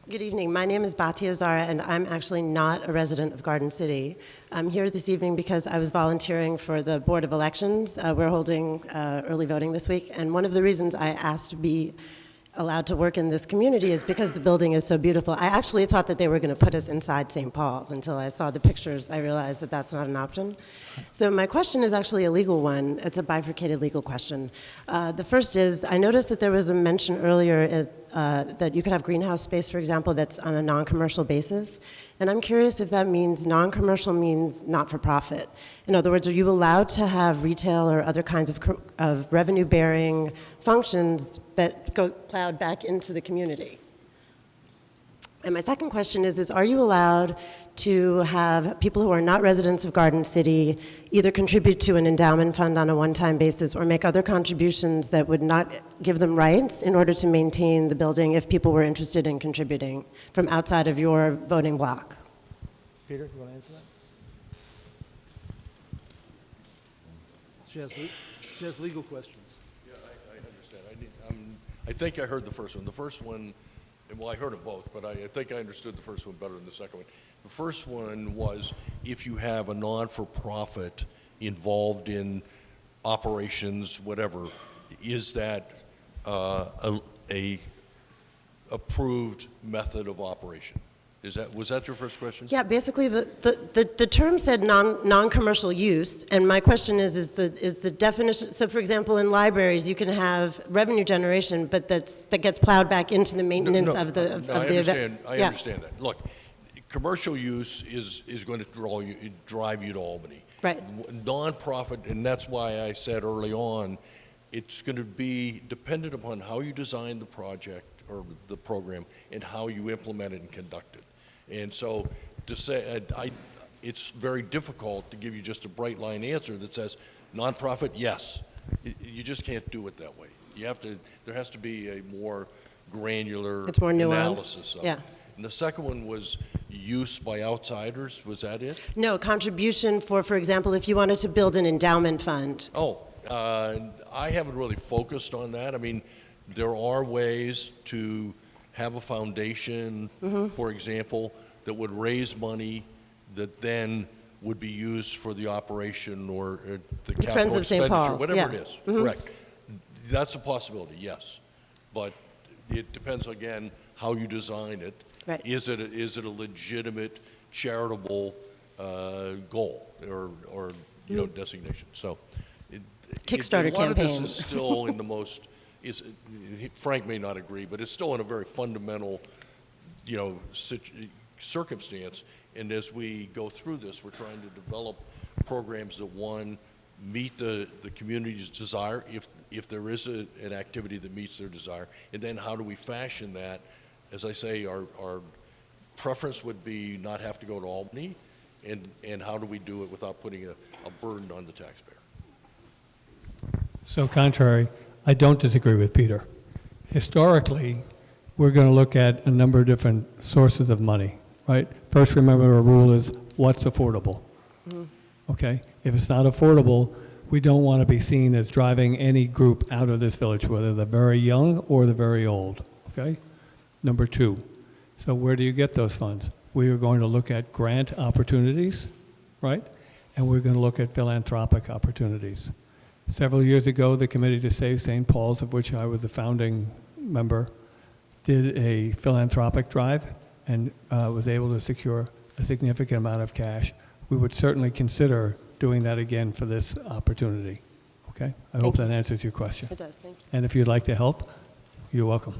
Good evening. My name is Batia Zahra, and I'm actually not a resident of Garden City. I'm here this evening because I was volunteering for the Board of Elections. We're holding early voting this week, and one of the reasons I asked to be allowed to work in this community is because the building is so beautiful. I actually thought that they were going to put us inside St. Paul's. Until I saw the pictures, I realized that that's not an option. So my question is actually a legal one. It's a bifurcated legal question. The first is, I noticed that there was a mention earlier that you could have greenhouse space, for example, that's on a non-commercial basis. And I'm curious if that means non-commercial means not-for-profit. In other words, are you allowed to have retail or other kinds of revenue-bearing functions that go plowed back into the community? And my second question is are you allowed to have people who are not residents of Garden City either contribute to an endowment fund on a one-time basis or make other contributions that would not give them rights in order to maintain the building if people were interested in contributing from outside of your voting block? Peter, you want to answer that? She has legal questions. Yeah, I understand. I think I heard the first one. The first one, well, I heard them both, but I think I understood the first one better than the second one. The first one was if you have a non-for-profit involved in operations, whatever, is that a approved method of operation? Was that your first question? Yeah, basically the term said non-commercial use, and my question is the definition. So, for example, in libraries, you can have revenue generation, but that gets plowed back into the maintenance of the event. I understand that. Look, commercial use is going to drive you to Albany. Right. Non-profit, and that's why I said early on, it's going to be dependent upon how you design the project or the program and how you implement it and conduct it. And so to say, it's very difficult to give you just a bright line answer that says nonprofit, yes. You just can't do it that way. There has to be a more granular it's more nuanced. Analysis of yeah. it. And the second one was use by outsiders. Was that it? No, contribution for example, if you wanted to build an endowment fund. Oh, I haven't really focused on that. I mean, there are ways to have a foundation, for example, that would raise money that then would be used for the operation or the capital Friends of St. expenditure, Paul's, whatever yeah. it is. Correct. That's a possibility, yes. But it depends, again, how you design it. Right. Is it a legitimate charitable goal or designation? So Kickstarter a lot campaign. of this is still in the most, Frank may not agree, but it's still in a very fundamental, circumstance. And as we go through this, we're trying to develop programs that, one, meet the community's desire, if there is an activity that meets their desire, and then how do we fashion that? As I say, our preference would be not have to go to Albany, and how do we do it without putting a burden on the taxpayer? So contrary, I don't disagree with Peter. Historically, we're going to look at a number of different sources of money, right? First, remember our rule is what's affordable, okay? If it's not affordable, we don't want to be seen as driving any group out of this village, whether they're very young or the very old, okay? Number two, so where do you get those funds? We are going to look at grant opportunities, right? And we're going to look at philanthropic opportunities. Several years ago, the Committee to Save St. Paul's, of which I was a founding member, did a philanthropic drive and was able to secure a significant amount of cash. We would certainly consider doing that again for this opportunity, okay? I hope that answers your question. It does, thank you. And if you'd like to help, you're welcome.